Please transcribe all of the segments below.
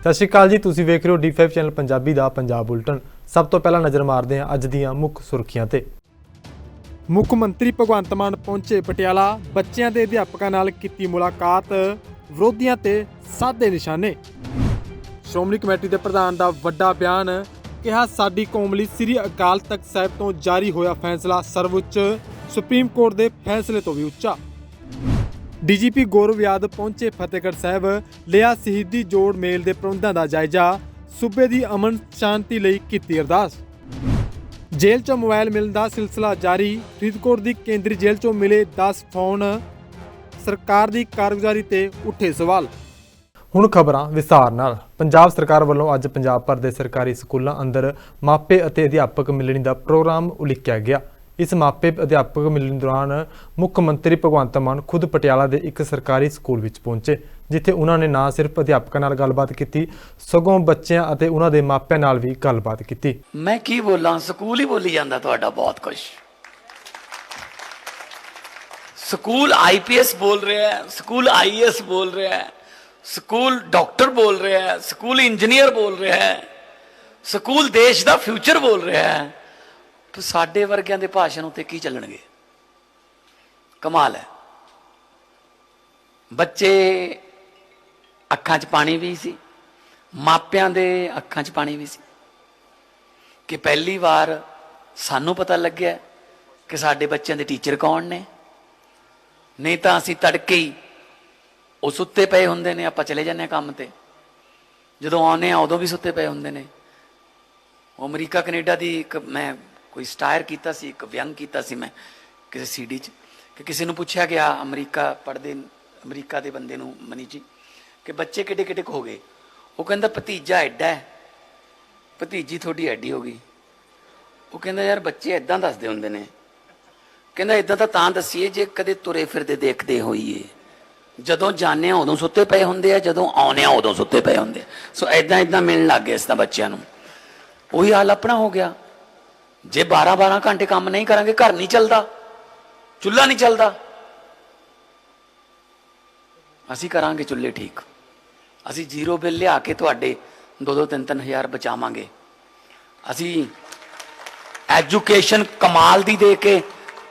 ਸਤਿ ਸ਼੍ਰੀ ਅਕਾਲ ਜੀ, ਤੁਸੀਂ ਵੇਖ ਰਹੇ ਹੋ D5 ਚੈਨਲ ਪੰਜਾਬੀ ਦਾ ਪੰਜਾਬ ਬੁਲਟਨ। ਸਭ ਤੋਂ ਪਹਿਲਾਂ ਨਜ਼ਰ ਮਾਰਦੇ ਹਾਂ ਅੱਜ ਦੀਆਂ ਮੁੱਖ ਸੁਰਖੀਆਂ ਤੇ। ਮੁੱਖ ਮੰਤਰੀ ਭਗਵੰਤ ਮਾਨ ਪਹੁੰਚੇ ਪਟਿਆਲਾ, ਬੱਚਿਆਂ ਦੇ ਅਧਿਆਪਕਾਂ ਨਾਲ ਕੀਤੀ ਮੁਲਾਕਾਤ, ਵਿਰੋਧੀਆਂ ਤੇ ਸਾਧੇ ਨਿਸ਼ਾਨੇ। ਸ਼੍ਰੋਮਣੀ ਕਮੇਟੀ ਦੇ ਪ੍ਰਧਾਨ ਦਾ ਵੱਡਾ ਬਿਆਨ, ਕਿਹਾ ਸਾਡੀ ਕੌਮ ਲਈ ਸ੍ਰੀ ਅਕਾਲ ਤਖਤ ਸਾਹਿਬ ਤੋਂ ਜਾਰੀ ਹੋਇਆ ਫੈਸਲਾ ਸਰਵਉੱਚ, ਸੁਪਰੀਮ ਕੋਰਟ ਦੇ ਫੈਸਲੇ ਤੋਂ ਵੀ ਉੱਚਾ। ਡੀਜੀਪੀ ਗੌਰਵ ਯਾਦਵ ਪਹੁੰਚੇ ਫਤਿਹਗੜ੍ਹ ਸਾਹਿਬ, ਲਿਆ ਸ਼ਹੀਦੀ ਜੋੜ ਮੇਲ ਦੇ ਪ੍ਰਬੰਧਾਂ ਦਾ ਜਾਇਜ਼ਾ, ਸੂਬੇ ਦੀ ਅਮਨ ਸ਼ਾਂਤੀ ਲਈ ਕੀਤੀ ਅਰਦਾਸ। ਜੇਲ੍ਹ 'ਚੋਂ ਮੋਬਾਈਲ ਮਿਲਣ ਦਾ ਸਿਲਸਿਲਾ ਜਾਰੀ, ਫਰੀਦਕੋਟ ਦੀ ਕੇਂਦਰੀ ਜੇਲ੍ਹ 'ਚੋਂ ਮਿਲੇ 10 ਫੋਨ, ਸਰਕਾਰ ਦੀ ਕਾਰਗੁਜ਼ਾਰੀ ਤੇ ਉੱਠੇ ਸਵਾਲ। ਹੁਣ ਖਬਰਾਂ ਵਿਸਥਾਰ ਨਾਲ। ਪੰਜਾਬ ਸਰਕਾਰ ਵੱਲੋਂ ਅੱਜ ਪੰਜਾਬ ਭਰ ਦੇ ਸਰਕਾਰੀ ਸਕੂਲਾਂ ਅੰਦਰ ਮਾਪੇ ਅਤੇ ਅਧਿਆਪਕ ਮਿਲਣੀ ਦਾ ਪ੍ਰੋਗਰਾਮ ਉਲੀਕਿਆ ਗਿਆ। ਇਸ ਮਾਪੇ ਅਧਿਆਪਕ ਮਿਲਣ ਦੌਰਾਨ ਮੁੱਖ ਮੰਤਰੀ ਭਗਵੰਤ ਮਾਨ ਖੁਦ ਪਟਿਆਲਾ ਦੇ ਇੱਕ ਸਰਕਾਰੀ ਸਕੂਲ ਵਿੱਚ ਪਹੁੰਚੇ, ਜਿੱਥੇ ਉਹਨਾਂ ਨੇ ਨਾ ਸਿਰਫ ਅਧਿਆਪਕਾਂ ਨਾਲ ਗੱਲਬਾਤ ਕੀਤੀ, ਸਗੋਂ ਬੱਚਿਆਂ ਅਤੇ ਉਹਨਾਂ ਦੇ ਮਾਪਿਆਂ ਨਾਲ ਵੀ ਗੱਲਬਾਤ ਕੀਤੀ। ਮੈਂ ਕੀ ਬੋਲਾਂ, ਸਕੂਲ ਹੀ ਬੋਲੀ ਜਾਂਦਾ ਤੁਹਾਡਾ ਬਹੁਤ ਕੁਝ। ਸਕੂਲ IPS ਬੋਲ ਰਿਹਾ ਹੈ, ਸਕੂਲ IAS ਬੋਲ ਰਿਹਾ ਹੈ, ਸਕੂਲ ਡਾਕਟਰ ਬੋਲ ਰਿਹਾ ਹੈ, ਸਕੂਲ ਇੰਜੀਨੀਅਰ ਬੋਲ ਰਿਹਾ ਹੈ, ਸਕੂਲ ਦੇਸ਼ ਦਾ ਫਿਊਚਰ ਬੋਲ ਰਿਹਾ ਹੈ। ਤੇ ਸਾਡੇ ਵਰਗਿਆਂ ਦੇ ਭਾਸ਼ਣ ਉੱਤੇ ਕੀ ਚੱਲਣਗੇ? ਕਮਾਲ ਹੈ। ਬੱਚੇ ਅੱਖਾਂ 'ਚ ਪਾਣੀ ਵੀ ਸੀ, ਮਾਪਿਆਂ ਦੇ ਅੱਖਾਂ 'ਚ ਪਾਣੀ ਵੀ ਸੀ ਕਿ ਪਹਿਲੀ ਵਾਰ ਸਾਨੂੰ ਪਤਾ ਲੱਗਿਆ ਕਿ ਸਾਡੇ ਬੱਚਿਆਂ ਦੇ ਟੀਚਰ ਕੌਣ ਨੇ। ਨਹੀਂ ਤਾਂ ਅਸੀਂ ਤੜਕੇ ਹੀ ਉਹ ਸੁੱਤੇ ਪਏ ਹੁੰਦੇ ਨੇ, ਆਪਾਂ ਚਲੇ ਜਾਂਦੇ ਹਾਂ ਕੰਮ ਤੇ, ਜਦੋਂ ਆਉਂਦੇ ਹਾਂ ਉਦੋਂ ਵੀ ਸੁੱਤੇ ਪਏ ਹੁੰਦੇ ਨੇ। ਉਹ ਅਮਰੀਕਾ ਕੈਨੇਡਾ ਦੀ ਇੱਕ ਮੈਂ ਕੋਈ ਸਟਾਇਰ ਕੀਤਾ ਸੀ, ਇੱਕ ਵਿਅੰਗ ਕੀਤਾ ਸੀ ਮੈਂ ਕਿਸੇ CD 'ਚ, ਕਿ ਕਿਸੇ ਨੂੰ ਪੁੱਛਿਆ ਗਿਆ ਅਮਰੀਕਾ ਪੜ੍ਹਦੇ ਅਮਰੀਕਾ ਦੇ ਬੰਦੇ ਨੂੰ, ਮਨੀ ਜੀ, ਕਿ ਬੱਚੇ ਕਿੱਡੇ ਕਿੱਡੇ ਹੋ ਗਏ? ਉਹ ਕਹਿੰਦਾ ਭਤੀਜਾ ਐਡਾ ਹੈ, ਭਤੀਜੀ ਤੁਹਾਡੀ ਐਡੀ ਹੋ ਗਈ। ਉਹ ਕਹਿੰਦਾ ਯਾਰ ਬੱਚੇ ਇੱਦਾਂ ਦੱਸਦੇ ਹੁੰਦੇ ਨੇ। ਕਹਿੰਦਾ ਇੱਦਾਂ ਤਾਂ ਦੱਸੀਏ ਜੇ ਕਦੇ ਤੁਰੇ ਫਿਰਦੇ ਦੇਖਦੇ ਹੋਈਏ, ਜਦੋਂ ਜਾਂਦੇ ਹਾਂ ਉਦੋਂ ਸੁੱਤੇ ਪਏ ਹੁੰਦੇ ਆ, ਜਦੋਂ ਆਉਂਦੇ ਹਾਂ ਉਦੋਂ ਸੁੱਤੇ ਪਏ ਹੁੰਦੇ ਆ। ਸੋ ਇੱਦਾਂ ਮਿਲਣ ਲੱਗ ਗਿਆ ਇਸ ਤਾਂ ਬੱਚਿਆਂ ਨੂੰ। ਉਹੀ ਹਾਲ ਆਪਣਾ ਹੋ ਗਿਆ। ਜੇ 12-12 ਘੰਟੇ ਕੰਮ ਨਹੀਂ ਕਰਾਂਗੇ, ਘਰ ਨਹੀਂ ਚੱਲਦਾ, ਚੁੱਲ੍ਹਾ ਨਹੀਂ ਚੱਲਦਾ। ਅਸੀਂ ਕਰਾਂਗੇ ਚੁੱਲ੍ਹੇ ਠੀਕ, ਅਸੀਂ 0 ਬਿੱਲ ਲਿਆ ਕੇ ਤੁਹਾਡੇ 2-2, 3-3 ਹਜ਼ਾਰ ਬਚਾਵਾਂਗੇ। ਅਸੀਂ ਐਜੂਕੇਸ਼ਨ ਕਮਾਲ ਦੀ ਦੇ ਕੇ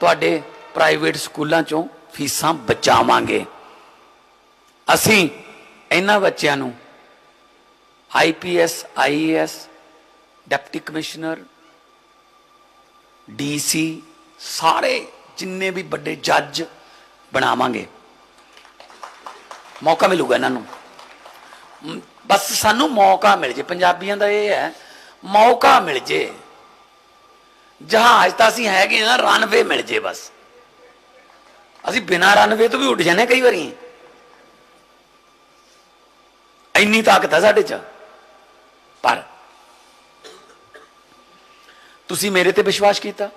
ਤੁਹਾਡੇ ਪ੍ਰਾਈਵੇਟ ਸਕੂਲਾਂ 'ਚੋਂ ਫੀਸਾਂ ਬਚਾਵਾਂਗੇ। ਅਸੀਂ ਇਹਨਾਂ ਬੱਚਿਆਂ ਨੂੰ IPS IAS deputy commissioner DC ਸਾਰੇ ਜਿੰਨੇ ਵੀ ਵੱਡੇ ਜੱਜ ਬਣਾਵਾਂਗੇ। ਮੌਕਾ ਮਿਲੂਗਾ ਇਹਨਾਂ ਨੂੰ, ਬਸ ਸਾਨੂੰ ਮੌਕਾ ਮਿਲ ਜੇ। ਪੰਜਾਬੀਆਂ ਦਾ ਇਹ ਹੈ, ਮੌਕਾ ਮਿਲ ਜੇ। ਜਹਾਜ਼ ਤਾਂ ਅਸੀਂ ਹੈਗੇ ਹਾਂ, ਰਨਵੇ ਮਿਲ ਜੇ ਬਸ। ਅਸੀਂ ਬਿਨਾਂ ਰਨਵੇ ਤੋਂ ਵੀ ਉੱਡ ਜਾਂਦੇ ਕਈ ਵਾਰੀ, ਇੰਨੀ ਤਾਕਤ ਹੈ ਸਾਡੇ 'ਚ। ਪਰ ਤੁਸੀਂ ਮੇਰੇ ਤੇ ਵਿਸ਼ਵਾਸ ਕੀਤਾ,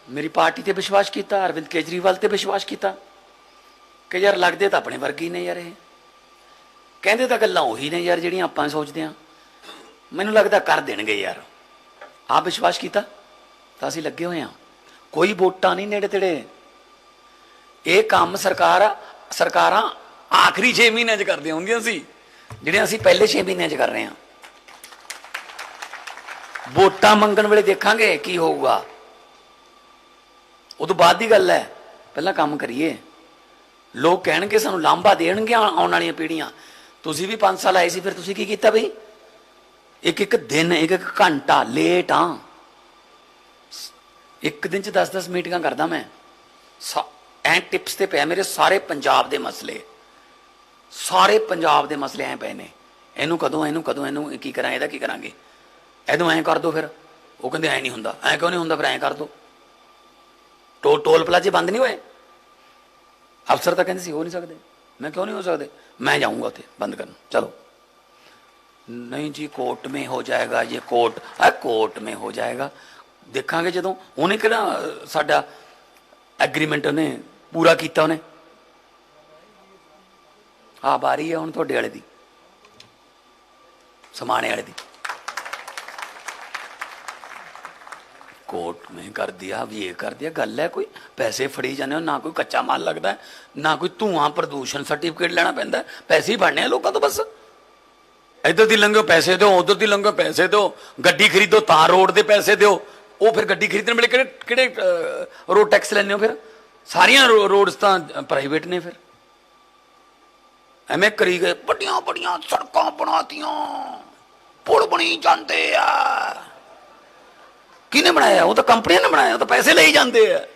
ਮੇਰੀ ਪਾਰਟੀ ਤੇ ਵਿਸ਼ਵਾਸ ਕੀਤਾ, ਅਰਵਿੰਦ ਕੇਜਰੀਵਾਲ ਤੇ ਵਿਸ਼ਵਾਸ ਕੀਤਾ ਕਿ ਯਾਰ ਲੱਗਦੇ ਤਾਂ ਆਪਣੇ ਵਰਗੇ ਹੀ ਨੇ ਯਾਰ, ਇਹ ਕਹਿੰਦੇ ਤਾਂ ਗੱਲਾਂ ਉਹੀ ਨੇ ਯਾਰ ਜਿਹੜੀਆਂ ਆਪਾਂ ਸੋਚਦੇ ਹਾਂ। ਮੈਨੂੰ ਲੱਗਦਾ ਕਰ ਦੇਣਗੇ ਯਾਰ। ਆਪ ਵਿਸ਼ਵਾਸ ਕੀਤਾ ਤਾਂ ਅਸੀਂ ਲੱਗੇ ਹੋਏ ਹਾਂ। ਕੋਈ ਵੋਟਾਂ ਨਹੀਂ ਨੇੜੇ ਤੇੜੇ। ਇਹ ਕੰਮ ਸਰਕਾਰਾਂ ਆਖਰੀ 6 ਮਹੀਨਿਆਂ 'ਚ ਕਰਦੀਆਂ ਹੁੰਦੀਆਂ ਸੀ, ਜਿਹੜੇ ਅਸੀਂ ਪਹਿਲੇ 6 ਮਹੀਨਿਆਂ 'ਚ ਕਰ ਰਹੇ ਹਾਂ। ਵੋਟਾਂ ਮੰਗਣ ਵੇਲੇ ਦੇਖਾਂਗੇ ਕੀ ਹੋਊਗਾ, ਉਹ ਤੋਂ ਬਾਅਦ ਦੀ ਗੱਲ ਹੈ। ਪਹਿਲਾਂ ਕੰਮ ਕਰੀਏ। ਲੋਕ ਕਹਿਣਗੇ ਸਾਨੂੰ ਲਾਂਭਾ ਦੇਣਗੇ ਆਉਣ ਵਾਲੀਆਂ ਪੀੜ੍ਹੀਆਂ। ਤੁਸੀਂ ਵੀ 5 ਸਾਲ ਆਏ ਸੀ, ਫਿਰ ਤੁਸੀਂ ਕੀ ਕੀਤਾ ਬਈ? ਇੱਕ ਦਿਨ, ਇੱਕ ਘੰਟਾ ਲੇਟ ਆ। ਇੱਕ ਦਿਨ 'ਚ 10-10 ਮੀਟਿੰਗਾਂ ਕਰਦਾ ਮੈਂ। ਐ ਟਿਪਸ ਤੇ ਪਿਆ ਮੇਰੇ ਸਾਰੇ ਪੰਜਾਬ ਦੇ ਮਸਲੇ, ਸਾਰੇ ਪੰਜਾਬ ਦੇ ਮਸਲੇ ਐ ਪਏ ਨੇ। ਇਹਨੂੰ ਕਦੋਂ ਇਹਨੂੰ ਕੀ ਕਰਾਂ, ਇਹਦਾ ਕੀ ਕਰਾਂਗੇ, ਇਹਨੂੰ ਐਂ ਕਰ ਦੋ। ਫਿਰ ਉਹ ਕਹਿੰਦੇ ਐਂ ਨਹੀਂ ਹੁੰਦਾ। ਐਂ ਕਿਉਂ ਨਹੀਂ ਹੁੰਦਾ? ਫਿਰ ਐਂ ਕਰ ਦੋ। ਟੋਲ ਪਲਾਜ਼ੇ ਬੰਦ ਨਹੀਂ ਹੋਏ? ਅਫਸਰ ਤਾਂ ਕਹਿੰਦੇ ਸੀ ਹੋ ਨਹੀਂ ਸਕਦੇ। ਮੈਂ ਕਿਉਂ ਨਹੀਂ ਹੋ ਸਕਦੇ? ਮੈਂ ਜਾਊਂਗਾ ਉੱਥੇ ਬੰਦ ਕਰਨ। ਚਲੋ ਨਹੀਂ ਜੀ, ਕੋर्ट में हो जाएगा ये, कोर्ट में हो जाएगा। ਦੇਖਾਂਗੇ ਜਦੋਂ। ਉਹਨੇ ਕਿਹੜਾ ਸਾਡਾ ਐਗਰੀਮੈਂਟ ਉਹਨੇ ਪੂਰਾ ਕੀਤਾ? ਉਹਨੇ ਆ ਬਾਰੀ ਹੈ ਹੁਣ ਤੁਹਾਡੇ ਵਾਲੇ ਦੀ, ਸਮਾਣੇ ਵਾਲੇ ਦੀ। कोर्ट में कर दिया, अब ये कर दिया। गल है कोई? पैसे फड़ी जाने, ना कोई कच्चा माल लगता है, ना कोई धुआं प्रदूषण सर्टिफिकेट लेना पैंदा, पैसे ही बनने लोगों तो बस। इधर दी लंघो पैसे दो, उधर दी लंघो पैसे दो, गड्डी खरीदो तां रोड दे पैसे दो। वो फिर गड्डी खरीदने वाले किहड़े रोड टैक्स लैंदे हो? फिर सारियां रोड्स तां प्राइवेट ने। फिर एवें करी गए, बड़ियां बड़ियां सड़कां बनातियां, पुल बनी जाते आ। किने बनाया? वो तो कंपनियां ने बनाया, वो तो पैसे ले ही जाते हैं।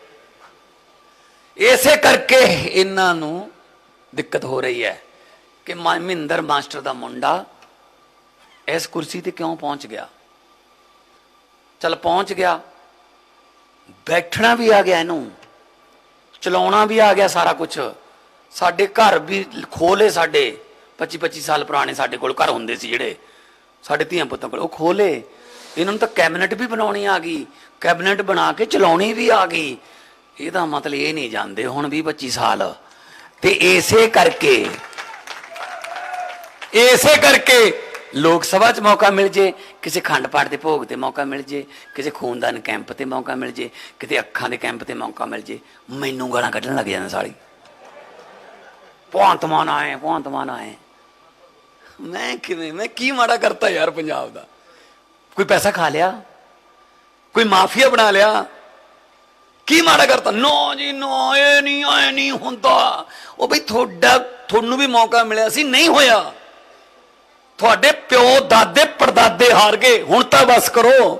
इसे करके इन्हां नूं दिक्कत हो रही है कि महिंदर मास्टर दा मुंडा इस कुर्सी ते क्यों पहुंच गया। चल पहुंच गया, बैठना भी आ गया, इनू चलाउणा भी आ गया, सारा कुछ। साडे घर भी खोले, साडे 25-25 साल पुराने साडे कोल घर हुंदे सी जिहड़े साडे धीआं पुत्तां कोल, वो खोले। इन्होंने तो कैबिनेट भी बनाउणी आ गई, कैबिनेट बना के चलाउणी भी आ गई। ਇਹਦਾ मतलब ये नहीं जानते हुण 20-25 साल। ते इसे करके लोक सभा च मौका मिल जे, किसी खंड पाठ के भोग ते मौका मिल जे, किसी खूनदान कैंप ते मौका मिल जे, किसी अखां दे कैंप ते मौका मिल जे, मैनू गालां कड्ढण लग जांदे साली। भगवंत मान आए, भगवंत मान आए। मैं की माड़ा करता यार पंजाब दा? कोई पैसा खा लिया? कोई माफिया बना लिया? की माड़ा करता? नो जी नो, ये नहीं होंदा। वो भाई थोनू भी मौका मिलिया सी, नहीं होया। थोड़े प्यो दादे परदादे हार गए, हुण तां बस करो,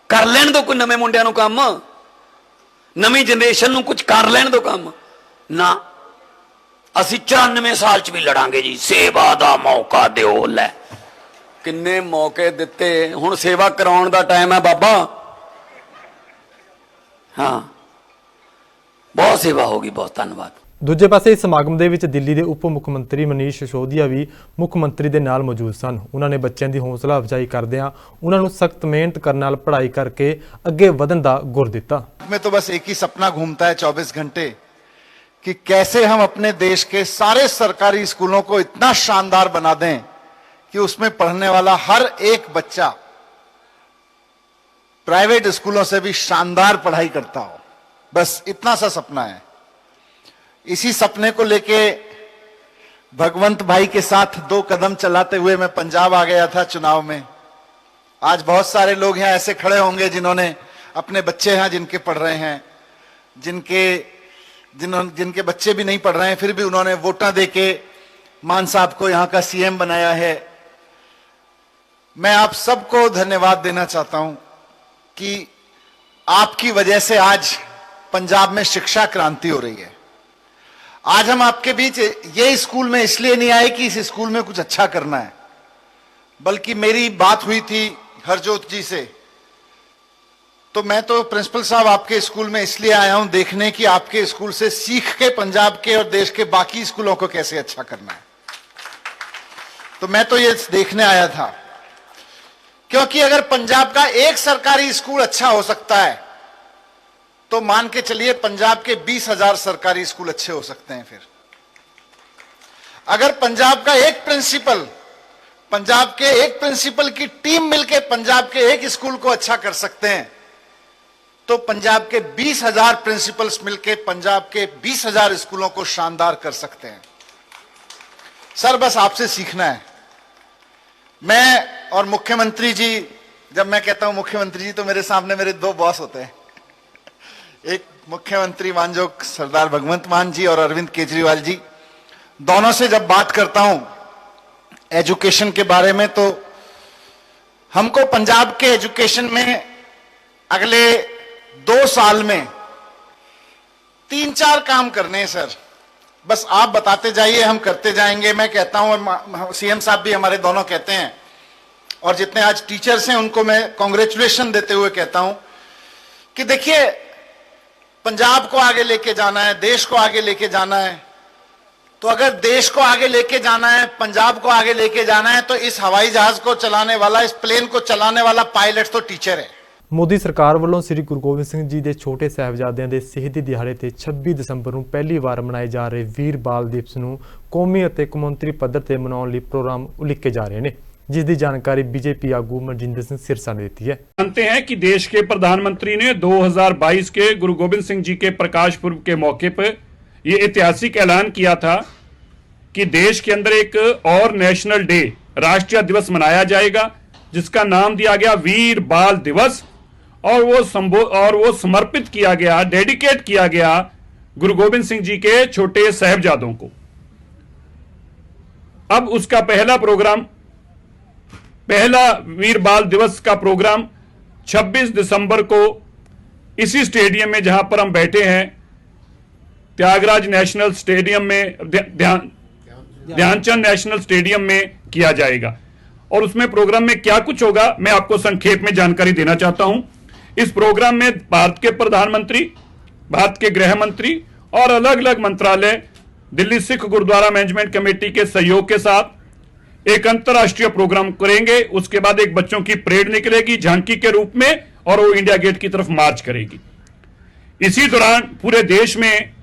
कर लैण दो कोई नवे मुंडियां नूं काम, नवी जनरेशन नूं कुछ कर लैण दो काम। ना, असीं 94 साल च भी लड़ांगे जी, सेवा दा मौका दिओ। लै किन्ने मौके दिते, हुण सेवा कराउण दा टाइम है बाबा। हाँ, बहुत सेवा होगी, बहुत धन्यवाद। ਦੂਜੇ ਪਾਸੇ ਇਸ ਸਮਾਗਮ ਦੇ ਵਿੱਚ ਦਿੱਲੀ ਦੇ ਉਪ ਮੁੱਖ ਮੰਤਰੀ ਮਨੀਸ਼ ਸਿਸੋਦੀਆ ਵੀ ਮੁੱਖ ਮੰਤਰੀ ਦੇ ਨਾਲ ਮੌਜੂਦ ਸਨ। ਉਹਨਾਂ ਨੇ ਬੱਚਿਆਂ ਦੀ ਹੌਸਲਾ ਅਫਜ਼ਾਈ ਕਰਦਿਆਂ ਉਹਨਾਂ ਨੂੰ ਸਖਤ ਮਿਹਨਤ ਕਰਨ ਨਾਲ ਪੜ੍ਹਾਈ ਕਰਕੇ ਅੱਗੇ ਵਧਣ ਦਾ ਗੁਰ ਦਿੱਤਾ। में तो बस एक ही सपना घूमता है 24 घंटे कि कैसे हम अपने देश के सारे सरकारी स्कूलों को इतना शानदार बना दें कि उसमें पढ़ने वाला हर एक बच्चा प्राइवेट स्कूलों से भी शानदार पढ़ाई करता हो। बस इतना सा सपना है। इसी सपने को लेके भगवंत भाई के साथ 2 कदम चलाते हुए मैं पंजाब आ गया था चुनाव में। आज बहुत सारे लोग यहाँ ऐसे खड़े होंगे जिन्होंने अपने बच्चे हैं जिनके पढ़ रहे हैं, जिनके बच्चे भी नहीं पढ़ रहे हैं, फिर भी उन्होंने वोटा देके मान साहब को यहाँ का सीएम बनाया है। मैं आप सबको धन्यवाद देना चाहता हूं कि आपकी वजह से आज पंजाब में शिक्षा क्रांति हो रही है। आज हम आपके बीच ये स्कूल में इसलिए नहीं आए कि इस स्कूल में कुछ अच्छा करना है, बल्कि मेरी बात हुई थी हरजोत जी से, तो मैं तो प्रिंसिपल साहब आपके स्कूल में इसलिए आया हूं देखने कि आपके स्कूल से सीख के पंजाब के और देश के बाकी स्कूलों को कैसे अच्छा करना है। तो मैं तो ये देखने आया था, क्योंकि अगर पंजाब का एक सरकारी स्कूल अच्छा हो सकता है तो मान के चलिए पंजाब के 20,000 सरकारी स्कूल अच्छे हो सकते हैं। फिर अगर पंजाब के एक प्रिंसिपल की टीम मिलकर पंजाब के एक स्कूल को अच्छा कर सकते हैं, तो पंजाब के 20,000 प्रिंसिपल्स मिलकर पंजाब के 20,000 स्कूलों को शानदार कर सकते हैं। सर बस आपसे सीखना है। मैं और मुख्यमंत्री जी, जब मैं कहता हूं मुख्यमंत्री जी तो मेरे सामने मेरे 2 बॉस होते हैं, एक मुख्यमंत्री मानजोग सरदार भगवंत मान जी और अरविंद केजरीवाल जी। दोनों से जब बात करता हूं एजुकेशन के बारे में, तो हमको पंजाब के एजुकेशन में अगले 2 साल में 3-4 काम करने हैं सर। बस आप बताते जाइए, हम करते जाएंगे। मैं कहता हूं, सीएम साहब भी हमारे दोनों कहते हैं, और जितने आज टीचर्स हैं उनको मैं कांग्रेचुलेशन देते हुए कहता हूं कि देखिए पंजाब को आगे लेके जाना है, देश को आगे लेके जाना है, तो अगर देश को आगे लेके जाना है, पंजाब को आगे लेके जाना है, तो इस हवाई जहाज को चलाने वाला, इस प्लेन को चलाने वाला पायलट तो टीचर है। ਮੋਦੀ ਸਰਕਾਰ ਵੱਲੋਂ ਸ੍ਰੀ ਗੁਰੂ ਗੋਬਿੰਦ ਸਿੰਘ ਜੀ ਦੇ ਛੋਟੇ ਸਾਹਿਬਜ਼ਾਦਿਆਂ ਦੇ ਸ਼ਹੀਦੀ ਦਿਹਾੜੇ ਤੇ 26 ਦਸੰਬਰ ਨੂੰ ਪਹਿਲੀ ਵਾਰ ਮਨਾਏ ਜਾ ਰਹੇ ਵੀਰ ਬਾਲ ਦਿਵਸ ਨੂੰ ਕੌਮੀ ਅਤੇ ਕੌਮਾਂਤਰੀ ਪੱਧਰ ਤੇ ਮਨਾਉਣ ਲਈ ਪ੍ਰੋਗਰਾਮ ਉਲੀਕੇ ਜਾ ਰਹੇ ਨੇ, जिस दी जानकारी बीजेपी आगू मनजिंदर सिंह सिरसा ने दी है। जानते हैं कि देश के प्रधानमंत्री ने 2022 के गुरु गोविंद सिंह जी के प्रकाश पर्व के मौके पर यह ऐतिहासिक ऐलान किया था कि देश के अंदर एक और नेशनल डे राष्ट्रीय दिवस मनाया जाएगा, जिसका नाम दिया गया वीर बाल दिवस, और वो समर्पित किया गया, डेडिकेट किया गया गुरु गोविंद सिंह जी के छोटे साहिबजादों को। अब उसका पहला वीर बाल दिवस का प्रोग्राम 26 दिसंबर को इसी स्टेडियम में जहां पर हम बैठे हैं, त्यागराज नेशनल स्टेडियम में, ध्यानचंद नेशनल स्टेडियम में किया जाएगा। और उसमें प्रोग्राम में क्या कुछ होगा मैं आपको संक्षेप में जानकारी देना चाहता हूं। इस प्रोग्राम में भारत के प्रधानमंत्री, भारत के गृह मंत्री और अलग अलग मंत्रालय दिल्ली सिख गुरुद्वारा मैनेजमेंट कमेटी के सहयोग के साथ एक अंतर्राष्ट्रीय प्रोग्राम करेंगे। उसके बाद एक बच्चों की परेड निकलेगी झांकी के रूप में, और वो इंडिया गेट की तरफ मार्च करेगी। इसी दौरान पूरे देश में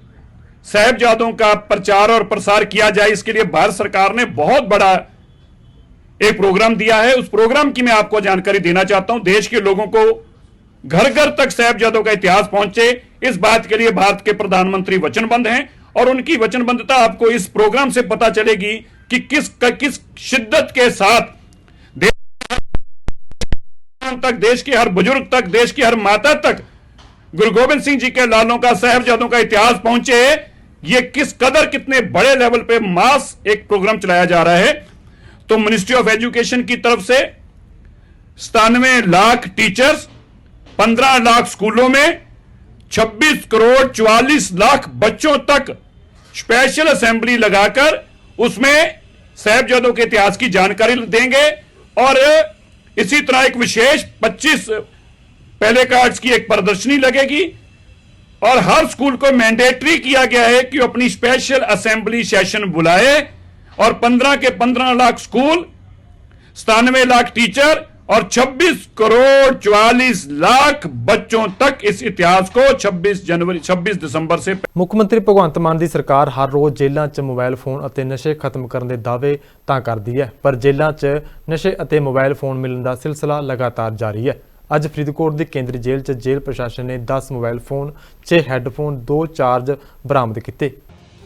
साहिबजादों का प्रचार और प्रसार किया जाए, इसके लिए भारत सरकार ने बहुत बड़ा एक प्रोग्राम दिया है। उस प्रोग्राम की मैं आपको जानकारी देना चाहता हूं। देश के लोगों को घर घर तक साहिबजादों का इतिहास पहुंचे, इस बात के लिए भारत के प्रधानमंत्री वचनबद्ध हैं, और उनकी वचनबद्धता आपको इस प्रोग्राम से पता चलेगी कि किस शिद्दत के साथ देश के हर बुजुर्ग तक, देश की हर माता तक गुरु गोविंद सिंह जी के लालों का, साहिबजादों का इतिहास पहुंचे। ये कितने बड़े लेवल पे मास एक प्रोग्राम चलाया जा रहा है। तो मिनिस्ट्री ऑफ एजुकेशन की तरफ से 97 लाख टीचर्स, 15 लाख स्कूलों में, 26 करोड़ 44 लाख बच्चों तक स्पेशल असेंबली लगाकर उसमें साहिबजादों के इतिहास की जानकारी देंगे। और इसी तरह एक विशेष 25 पहले कार्ड्स की एक प्रदर्शनी लगेगी, और हर स्कूल को मैंडेटरी किया गया है कि वो अपनी स्पेशल असेंबली सेशन बुलाए, और 15 के 15 लाख स्कूल, 97 लाख टीचर और 26 करोड़ 44 लाख बच्चों तक इस इतिहास को 26 ਦਿਸੰਬਰ से। ਮੁੱਖ ਮੰਤਰੀ ਭਗਵੰਤ ਮਾਨ ਦੀ ਸਰਕਾਰ ਹਰ ਰੋਜ਼ ਜੇਲ੍ਹਾਂ 'ਚ ਮੋਬਾਈਲ ਫੋਨ ਅਤੇ ਨਸ਼ੇ ਖਤਮ ਕਰਨ ਦੇ ਦਾਅਵੇ ਤਾਂ ਕਰਦੀ ਹੈ, ਪਰ ਜੇਲ੍ਹਾਂ 'ਚ ਨਸ਼ੇ ਅਤੇ ਮੋਬਾਈਲ ਫੋਨ ਮਿਲਣ ਦਾ ਸਿਲਸਿਲਾ ਲਗਾਤਾਰ ਜਾਰੀ ਹੈ। ਅੱਜ ਫਰੀਦਕੋਟ ਦੀ ਕੇਂਦਰੀ ਜੇਲ੍ਹ 'ਚ ਜੇਲ੍ਹ ਪ੍ਰਸ਼ਾਸਨ ਨੇ 10 ਮੋਬਾਈਲ ਫੋਨ, 6 ਹੈੱਡਫੋਨ, 2 ਚਾਰਜ ਬਰਾਮਦ ਕੀਤੇ।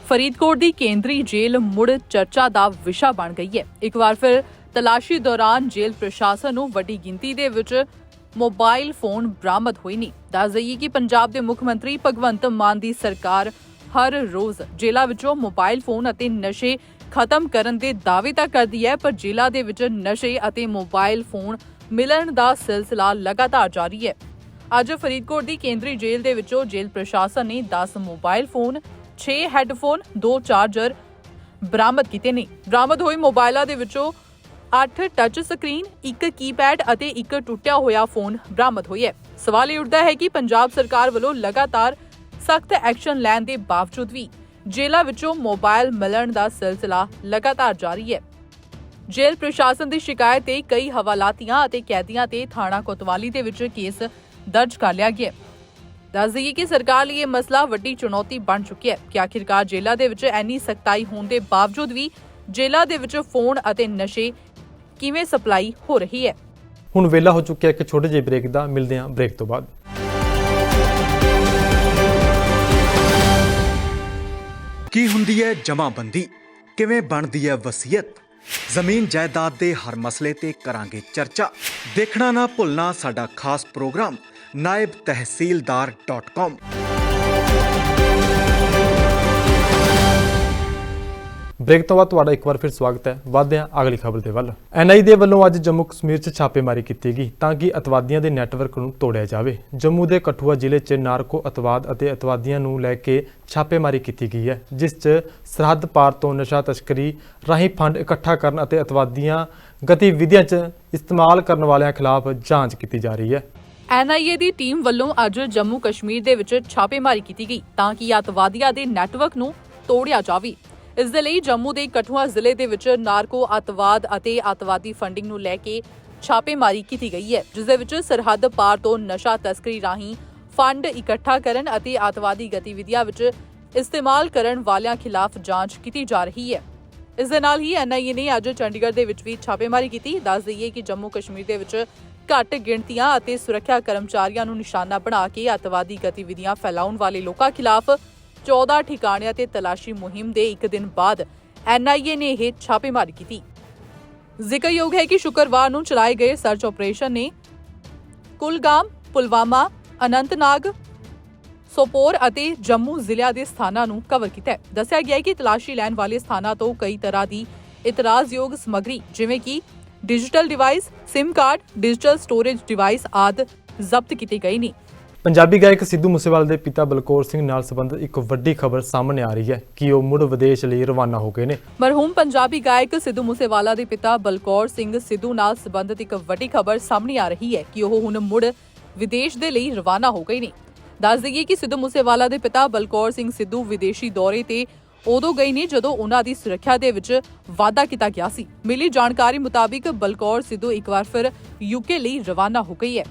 ਫਰੀਦਕੋਟ ਦੀ ਕੇਂਦਰੀ ਜੇਲ੍ਹ ਮੁੜ ਚਰਚਾ ਦਾ ਵਿਸ਼ਾ ਬਣ ਗਈ ਹੈ। ਇੱਕ ਵਾਰ ਫਿਰ ਤਲਾਸ਼ੀ ਦੌਰਾਨ ਜੇਲ੍ਹ ਪ੍ਰਸ਼ਾਸਨ ਨੂੰ ਵੱਡੀ ਗਿਣਤੀ ਦੇ ਵਿੱਚ ਮੋਬਾਈਲ ਫੋਨ ਬਰਾਮਦ ਹੋਏ ਨੇ। ਦੱਸ ਦਈਏ ਕਿ ਪੰਜਾਬ ਦੇ ਮੁੱਖ ਮੰਤਰੀ ਭਗਵੰਤ ਮਾਨ ਦੀ ਸਰਕਾਰ ਹਰ ਰੋਜ਼ ਜੇਲ੍ਹਾਂ ਵਿੱਚੋਂ ਮੋਬਾਈਲ ਫੋਨ ਅਤੇ ਨਸ਼ੇ ਖਤਮ ਕਰਨ ਦੇ ਦਾਅਵੇ ਤਾਂ ਕਰਦੀ ਹੈ, ਪਰ ਜੇਲ੍ਹਾਂ ਦੇ ਵਿੱਚ ਨਸ਼ੇ ਅਤੇ ਮੋਬਾਈਲ ਫੋਨ ਮਿਲਣ ਦਾ ਸਿਲਸਿਲਾ ਲਗਾਤਾਰ ਜਾਰੀ ਹੈ। ਅੱਜ ਫਰੀਦਕੋਟ ਦੀ ਕੇਂਦਰੀ ਜੇਲ੍ਹ ਦੇ ਵਿੱਚੋਂ ਜੇਲ੍ਹ ਪ੍ਰਸ਼ਾਸਨ ਨੇ 10 ਮੋਬਾਈਲ ਫੋਨ, 6 ਹੈੱਡਫੋਨ, 2 ਚਾਰਜਰ ਬਰਾਮਦ ਕੀਤੇ ਨੇ। ਬਰਾਮਦ ਹੋਏ ਮੋਬਾਈਲਾਂ ਦੇ ਵਿੱਚੋਂ 8 ਟੱਚ ਸਕਰੀਨ, 1 ਕੀਪੈਡ ਅਤੇ 1 ਟੁੱਟਿਆ ਹੋਇਆ ਫੋਨ ਬਰਾਮਦ ਹੋਈ ਹੈ। ਸਵਾਲ ਇਹ ਉੱਠਦਾ ਹੈ ਕਿ ਪੰਜਾਬ ਸਰਕਾਰ ਵੱਲੋਂ ਲਗਾਤਾਰ ਸਖਤ ਐਕਸ਼ਨ ਲੈਣ ਦੇ ਬਾਵਜੂਦ ਵੀ ਜੇਲ੍ਹਾਂ ਵਿੱਚੋਂ ਮੋਬਾਈਲ ਮਿਲਣ ਦਾ ਸਿਲਸਿਲਾ ਲਗਾਤਾਰ ਜਾਰੀ ਹੈ। ਜੇਲ੍ਹ ਪ੍ਰਸ਼ਾਸਨ ਦੀ ਸ਼ਿਕਾਇਤ ਤੇ ਕਈ ਹਵਾਲਾਤੀਆਂ ਅਤੇ ਕੈਦੀਆਂ ਤੇ ਥਾਣਾ ਕੋਤਵਾਲੀ ਦੇ ਵਿੱਚ ਕੇਸ ਦਰਜ ਕਰ ਲਿਆ ਗਿਆ। ਦੱਸ ਦਈਏ ਕਿ ਸਰਕਾਰ ਲਈ ਇਹ ਮਸਲਾ ਵੱਡੀ ਚੁਣੌਤੀ ਬਣ ਚੁੱਕਿਆ ਹੈ ਕਿ ਆਖਿਰਕਾਰ ਜੇਲ੍ਹਾਂ ਦੇ ਵਿੱਚ ਇੰਨੀ ਸਖਤਾਈ ਹੋਣ ਦੇ ਬਾਵਜੂਦ ਵੀ ਜੇਲ੍ਹਾਂ ਦੇ ਵਿੱਚ ਫੋਨ ਅਤੇ ਨਸ਼ੇ ਕਿਵੇਂ ਸਪਲਾਈ ਹੋ ਰਹੀ ਹੈ। ਹੁਣ ਵੇਲਾ ਹੋ ਚੁੱਕਿਆ ਇੱਕ ਛੋਟੇ ਜਿਹੇ ਬ੍ਰੇਕ ਦਾ, ਮਿਲਦੇ ਹਾਂ ਬ੍ਰੇਕ ਤੋਂ ਬਾਅਦ। ਕੀ ਹੁੰਦੀ ਹੈ ਜਮਾਬੰਦੀ, ਕਿਵੇਂ ਬਣਦੀ ਹੈ ਵਸੀਅਤ, ਜ਼ਮੀਨ ਜਾਇਦਾਦ ਦੇ ਹਰ ਮਸਲੇ ਤੇ ਕਰਾਂਗੇ ਚਰਚਾ। ਦੇਖਣਾ ਨਾ ਭੁੱਲਣਾ ਸਾਡਾ ਖਾਸ ਪ੍ਰੋਗਰਾਮ naibtehsildar.com। ਬ੍ਰੇਕ ਤੋਂ ਬਾਅਦ ਤੁਹਾਡਾ ਇੱਕ ਵਾਰ ਫਿਰ ਸਵਾਗਤ ਹੈ। ਵਧਦੇ ਹਾਂ ਅਗਲੀ ਖਬਰ ਦੇ ਵੱਲ। NIA ਦੇ ਵੱਲੋਂ ਅੱਜ ਜੰਮੂ ਕਸ਼ਮੀਰ 'ਚ ਛਾਪੇਮਾਰੀ ਕੀਤੀ ਗਈ ਤਾਂ ਕਿ ਅਤਵਾਦੀਆਂ ਦੇ ਨੈਟਵਰਕ ਨੂੰ ਤੋੜਿਆ ਜਾਵੇ। ਜੰਮੂ ਦੇ ਕਠੂਆ ਜ਼ਿਲ੍ਹੇ 'ਚ ਨਾਰਕੋ ਅਤਵਾਦ ਅਤੇ ਅਤਵਾਦੀਆਂ ਨੂੰ ਲੈ ਕੇ ਛਾਪੇਮਾਰੀ ਕੀਤੀ ਗਈ ਹੈ, ਜਿਸ 'ਚ ਸਰਹੱਦ ਪਾਰ ਤੋਂ ਨਸ਼ਾ ਤਸਕਰੀ ਰਾਹੀਂ ਫੰਡ ਇਕੱਠਾ ਕਰਨ ਅਤੇ ਅਤਵਾਦੀਆਂ ਗਤੀਵਿਧੀਆਂ 'ਚ ਇਸਤੇਮਾਲ ਕਰਨ ਵਾਲਿਆਂ ਖਿਲਾਫ ਜਾਂਚ ਕੀਤੀ ਜਾ ਰਹੀ ਹੈ। NIA ਦੀ ਟੀਮ ਵੱਲੋਂ ਅੱਜ ਜੰਮੂ ਕਸ਼ਮੀਰ ਦੇ ਵਿੱਚ ਛਾਪੇਮਾਰੀ ਕੀਤੀ ਗਈ ਤਾਂ ਕਿ ਅਤਵਾਦੀਆਂ ਦੇ ਨੈਟਵਰਕ ਨੂੰ ਤੋੜਿਆ ਜਾਵੇ। ਇਸ ਦੇ ਲਈ ਜੰਮੂ ਦੇ ਕਠੂਆ ਜ਼ਿਲ੍ਹੇ ਦੇ ਵਿੱਚ ਨਾਰਕੋ ਅਤਵਾਦ ਅਤੇ ਅਤਵਾਦੀ ਫੰਡਿੰਗ ਨੂੰ ਲੈ ਕੇ ਛਾਪੇਮਾਰੀ ਕੀਤੀ ਗਈ ਹੈ, ਜਿਸ ਦੇ ਵਿੱਚ ਸਰਹੱਦ ਪਾਰ ਤੋਂ ਨਸ਼ਾ ਤਸਕਰੀ ਰਾਹੀਂ ਫੰਡ ਇਕੱਠਾ ਕਰਨ ਅਤੇ ਅਤਵਾਦੀ ਗਤੀਵਿਧੀਆਂ ਵਿੱਚ ਇਸਤੇਮਾਲ ਕਰਨ ਵਾਲਿਆਂ ਖਿਲਾਫ ਜਾਂਚ ਕੀਤੀ ਜਾ ਰਹੀ ਹੈ। ਇਸ ਦੇ ਨਾਲ ਹੀ NIA ਨੇ ਅੱਜ ਚੰਡੀਗੜ੍ਹ ਦੇ ਵਿੱਚ ਵੀ ਛਾਪੇਮਾਰੀ ਕੀਤੀ। ਦੱਸ ਦਈਏ ਕਿ ਜੰਮੂ ਕਸ਼ਮੀਰ ਦੇ ਵਿੱਚ ਘੱਟ ਗਿਣਤੀਆਂ ਅਤੇ ਸੁਰੱਖਿਆ ਕਰਮਚਾਰੀਆਂ ਨੂੰ ਨਿਸ਼ਾਨਾ ਬਣਾ ਕੇ ਅਤਵਾਦੀ ਗਤੀਵਿਧੀਆਂ ਫੈਲਾਉਣ ਵਾਲੇ ਲੋਕਾਂ ਖਿਲਾਫ 14 ਠਿਕਾਣਿਆਂ ਤੇ ਤਲਾਸ਼ੀ ਮੁਹਿੰਮ ਦੇ ਇੱਕ ਦਿਨ ਬਾਅਦ NIA ਨੇ ਇਹ ਛਾਪੇਮਾਰੀ ਕੀਤੀ। ਜ਼ਿਕਰਯੋਗ ਹੈ ਕਿ ਸ਼ੁੱਕਰਵਾਰ ਨੂੰ ਚਲਾਏ ਗਏ ਸਰਚ ਆਪਰੇਸ਼ਨ ਨੇ ਕੁਲਗਾਮ, ਪੁਲਵਾਮਾ, ਅਨੰਤਨਾਗ, ਸੋਪੋਰ ਅਤੇ ਜੰਮੂ ਜ਼ਿਲ੍ਹਿਆਂ ਦੇ ਸਥਾਨਾਂ ਨੂੰ ਕਵਰ ਕੀਤਾ ਹੈ। ਦੱਸਿਆ ਗਿਆ ਹੈ ਕਿ ਤਲਾਸ਼ੀ ਲੈਣ ਵਾਲੇ ਸਥਾਨਾਂ ਤੋਂ ਕਈ ਤਰ੍ਹਾਂ ਦੀ ਇਤਰਾਜ਼ਯੋਗ ਸਮੱਗਰੀ ਜਿਵੇਂ ਕਿ digital device, sim card, digital storage device ਆਦਿ ਜ਼ਬਤ ਕੀਤੇ ਗਏ ਨੇ। ਪੰਜਾਬੀ ਗਾਇਕ ਸਿੱਧੂ ਮੂਸੇਵਾਲੇ ਦੇ ਪਿਤਾ ਬਲਕੌਰ ਸਿੰਘ ਨਾਲ ਸੰਬੰਧਿਤ ਇੱਕ ਵੱਡੀ ਖਬਰ ਸਾਹਮਣੇ ਆ ਰਹੀ ਹੈ ਕਿ ਉਹ ਮੁੜ ਵਿਦੇਸ਼ ਲਈ ਰਵਾਨਾ ਹੋ ਗਏ ਨੇ। ਮਰਹੂਮ ਪੰਜਾਬੀ ਗਾਇਕ ਸਿੱਧੂ ਮੂਸੇਵਾਲਾ ਦੇ ਪਿਤਾ ਬਲਕੌਰ ਸਿੰਘ ਸਿੱਧੂ ਨਾਲ ਸੰਬੰਧਿਤ ਇੱਕ ਵੱਡੀ ਖਬਰ ਸਾਹਮਣੇ ਆ ਰਹੀ ਹੈ ਕਿ ਉਹ ਹੁਣ ਮੁੜ ਵਿਦੇਸ਼ ਦੇ ਲਈ ਰਵਾਨਾ ਹੋ ਗਏ ਨੇ। ਦੱਸ ਦਈਏ ਕਿ ਸਿੱਧੂ ਮੂਸੇਵਾਲਾ ਦੇ ਪਿਤਾ ਬਲਕੌਰ ਸਿੰਘ ਸਿੱਧੂ ਵਿਦੇਸ਼ੀ ਦੌਰੇ ਤੇ ਉਦੋਂ ਗਏ ਨੇ ਜਦੋਂ ਉਹਨਾਂ ਦੀ ਸੁਰੱਖਿਆ ਦੇ ਵਿੱਚ ਵਾਅਦਾ ਕੀਤਾ ਗਿਆ ਸੀ। ਮਿਲੀ ਜਾਣਕਾਰੀ ਮੁਤਾਬਿਕ ਬਲਕੌਰ ਸਿੱਧੂ ਇੱਕ ਵਾਰ ਫਿਰ ਯੂਕੇ ਲਈ ਰਵਾਨਾ ਹੋ ਗਈ ਹੈ।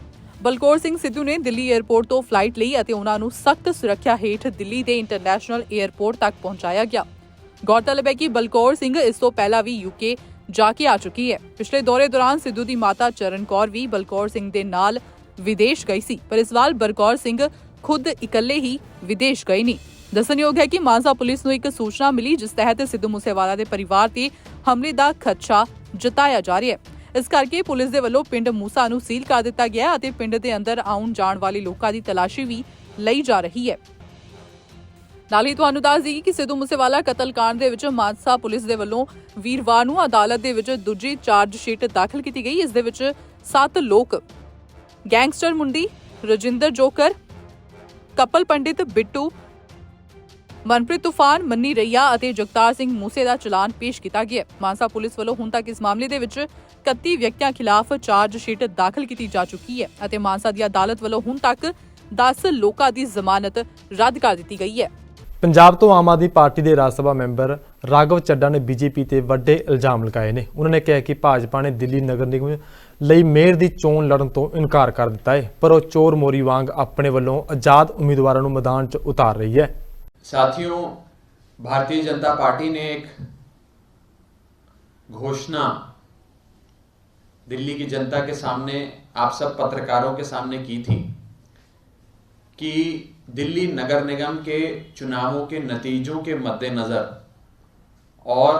ਬਲਕੌਰ ਸਿੰਘ ਸਿੱਧੂ ਨੇ ਦਿੱਲੀ 에ਅਰਪੋਰਟ ਤੋਂ ਫਲਾਈਟ ਲਈ ਅਤੇ ਉਹਨਾਂ ਨੂੰ ਸਖਤ ਸੁਰੱਖਿਆ ਹੇਠ ਦਿੱਲੀ ਦੇ ਇੰਟਰਨੈਸ਼ਨਲ 에ਅਰਪੋਰਟ ਤੱਕ ਪਹੁੰਚਾਇਆ ਗਿਆ। ਗੌਰਤਲਬ ਹੈ ਕਿ ਬਲਕੌਰ ਸਿੰਘ ਇਸ ਤੋਂ ਪਹਿਲਾਂ ਵੀ ਯੂਕੇ ਜਾ ਕੇ ਆ ਚੁੱਕੀ ਹੈ। ਪਿਛਲੇ ਦੌਰੇ ਦੌਰਾਨ ਸਿੱਧੂ ਦੀ ਮਾਤਾ ਚਰਨ ਕੌਰ ਵੀ ਬਲਕੌਰ ਸਿੰਘ ਦੇ ਨਾਲ ਵਿਦੇਸ਼ ਗਈ ਸੀ, ਪਰ ਇਸ ਵਾਰ ਬਲਕੌਰ ਸਿੰਘ ਖੁਦ ਇਕੱਲੇ ਹੀ ਵਿਦੇਸ਼ ਗਏ ਨਹੀਂ। ਦੱਸਣਯੋਗ ਹੈ ਕਿ ਮਾਨਸਾ ਪੁਲਿਸ ਨੂੰ ਇੱਕ ਸੂਚਨਾ ਮਿਲੀ ਜਿਸ ਤਹਿਤ ਸਿੱਧੂ ਮੂਸੇਵਾਲਾ ਦੇ ਪਰਿਵਾਰ ਤੇ ਹਮਲੇ ਦਾ ਖਦਸ਼ਾ ਜਤਾਇਆ ਜਾ ਰਿਹਾ ਹੈ। ਇਸ ਕਰਕੇ ਪੁਲਿਸ ਦੇ ਵੱਲੋਂ ਪਿੰਡ ਮੂਸਾ ਨੂੰ ਸੀਲ ਕਰ ਦਿੱਤਾ ਗਿਆ ਅਤੇ ਪਿੰਡ ਦੇ ਅੰਦਰ ਆਉਣ ਜਾਣ ਵਾਲੇ ਲੋਕਾਂ ਦੀ ਤਲਾਸ਼ੀ ਵੀ ਲਈ ਜਾ ਰਹੀ ਹੈ। ਨਾਲ ਹੀ ਤੁਹਾਨੂੰ ਦੱਸ ਦਈਏ ਕਿ ਸਿੱਧੂ ਮੂਸੇਵਾਲਾ ਕਤਲकांड ਦੇ ਵਿੱਚ ਮਾਨਸਾ ਪੁਲਿਸ ਦੇ ਵੱਲੋਂ ਵੀਰਵਾਰ ਨੂੰ ਅਦਾਲਤ ਦੇ ਵਿੱਚ ਦੂਜੀ ਚਾਰਜ ਸ਼ੀਟ ਦਾਖਲ ਕੀਤੀ ਗਈ। ਇਸ ਦੇ ਵਿੱਚ 7 ਲੋਕ ਗੈਂਗਸਟਰ ਮੁੰਡੀ, ਰਜਿੰਦਰ ਜੋਕਰ, ਕਪਲ ਪੰਡਿਤ ਬਿੱਟੂ, ਮਨਪ੍ਰੀਤ ਤੂਫਾਨ, ਮੰਨੀ ਰਈਆ ਅਤੇ ਜਗਤਾਰ ਸਿੰਘ ਮੂਸੇ ਦਾ ਚਲਾਨ ਪੇਸ਼ ਕੀਤਾ ਗਿਆ। ਮਾਨਸਾ ਪੁਲਿਸ ਵੱਲੋਂ ਹੁਣ ਤੱਕ ਇਸ ਮਾਮਲੇ ਦੇ ਵਿੱਚ 31 ਵਿਅਕਤੀਆਂ ਖਿਲਾਫ ਚਾਰਜ ਸ਼ੀਟ ਦਾਖਲ ਕੀਤੀ ਜਾ ਚੁੱਕੀ ਹੈ ਅਤੇ ਮਾਨਸਾ ਦੀ ਅਦਾਲਤ ਵੱਲੋਂ ਹੁਣ ਤੱਕ 10 ਲੋਕਾਂ ਦੀ ਜ਼ਮਾਨਤ ਰੱਦ ਕਰ ਦਿੱਤੀ ਗਈ ਹੈ। ਪੰਜਾਬ ਤੋਂ ਆਮ ਆਦਮੀ ਪਾਰਟੀ ਦੇ ਰਾਜ ਸਭਾ ਮੈਂਬਰ ਰਾਘਵ ਚੱਡਾ ਨੇ ਬੀਜੇਪੀ ਤੇ ਵੱਡੇ ਇਲਜ਼ਾਮ ਲਗਾਏ ਨੇ। ਉਹਨਾਂ ਨੇ ਕਿਹਾ ਕਿ ਭਾਜਪਾ ਨੇ ਦਿੱਲੀ ਨਗਰ ਨਿਗਮ ਲਈ ਮੇਅਰ ਦੀ ਚੋਣ ਲੜਨ ਤੋਂ ਇਨਕਾਰ ਕਰ ਦਿੱਤਾ ਹੈ, ਪਰ ਉਹ ਚੋਰ ਮੋਰੀ ਵਾਂਗ ਆਪਣੇ ਵੱਲੋਂ ਆਜ਼ਾਦ ਉਮੀਦਵਾਰਾਂ ਨੂੰ ਮੈਦਾਨ 'ਚ ਉਤਾਰ ਰਹੀ ਹੈ। साथियों, भारतीय जनता पार्टी ने एक घोषणा दिल्ली की जनता के सामने, आप सब पत्रकारों के सामने की थी कि दिल्ली नगर निगम के चुनावों के नतीजों के मद्देनज़र और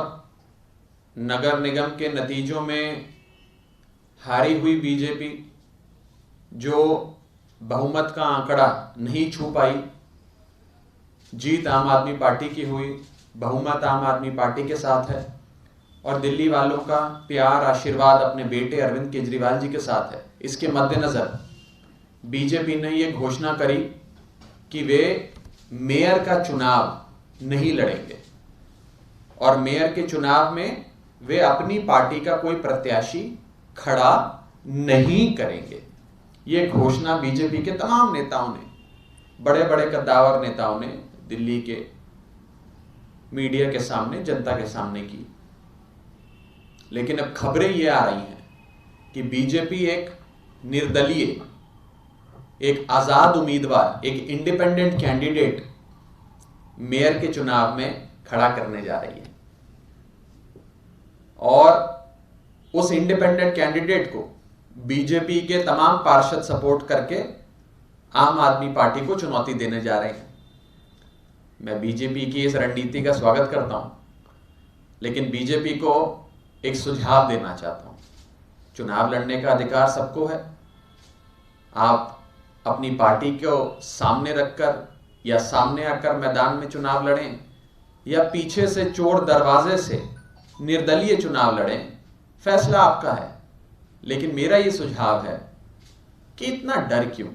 नगर निगम के नतीजों में हारी हुई बीजेपी जो बहुमत का आंकड़ा नहीं छू पाई, जीत आम आदमी पार्टी की हुई, बहुमत आम आदमी पार्टी के साथ है और दिल्ली वालों का प्यार आशीर्वाद अपने बेटे अरविंद केजरीवाल जी के साथ है। इसके मद्देनज़र बीजेपी ने ये घोषणा करी कि वे मेयर का चुनाव नहीं लड़ेंगे और मेयर के चुनाव में वे अपनी पार्टी का कोई प्रत्याशी खड़ा नहीं करेंगे। ये घोषणा बीजेपी के तमाम नेताओं ने, बड़े बड़े कद्दावर नेताओं ने दिल्ली के मीडिया के सामने, जनता के सामने की। लेकिन अब खबरें ये आ रही हैं कि बीजेपी एक निर्दलीय, एक आजाद उम्मीदवार, एक इंडिपेंडेंट कैंडिडेट मेयर के चुनाव में खड़ा करने जा रही है और उस इंडिपेंडेंट कैंडिडेट को बीजेपी के तमाम पार्षद सपोर्ट करके आम आदमी पार्टी को चुनौती देने जा रहे हैं। मैं बीजेपी की इस रणनीति का स्वागत करता हूं, लेकिन बीजेपी को एक सुझाव देना चाहता हूं। चुनाव लड़ने का अधिकार सबको है। आप अपनी पार्टी को सामने रखकर या सामने आकर मैदान में चुनाव लड़ें या पीछे से चोर दरवाजे से निर्दलीय चुनाव लड़ें, फैसला आपका है। लेकिन मेरा ये सुझाव है कि इतना डर क्यों?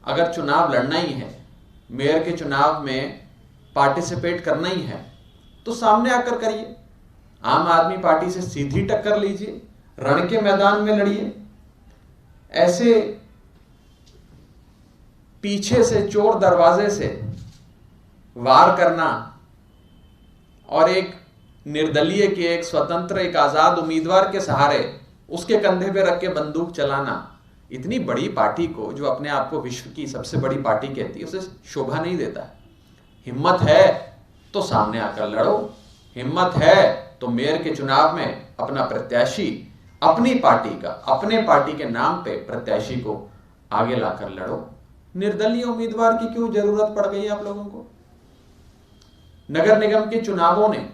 अगर चुनाव लड़ना ही है, मेयर के चुनाव में पार्टिसिपेट करना ही है, तो सामने आकर करिए। आम आदमी पार्टी से सीधी टक्कर लीजिए, रण के मैदान में लड़िए। ऐसे पीछे से चोर दरवाजे से वार करना और एक निर्दलीय के, एक स्वतंत्र, एक आजाद उम्मीदवार के सहारे उसके कंधे पे रख के बंदूक चलाना, इतनी बड़ी पार्टी को, जो अपने आप को विश्व की सबसे बड़ी पार्टी कहती है, उसे शोभा नहीं देता है। हिम्मत है तो सामने आकर लड़ो, हिम्मत है तो मेयर के चुनाव में अपना प्रत्याशी, अपनी पार्टी का, अपने पार्टी के नाम पे प्रत्याशी को आगे लाकर लड़ो। निर्दलीय उम्मीदवार की क्यों जरूरत पड़ गई आप लोगों को? नगर निगम के चुनावों ने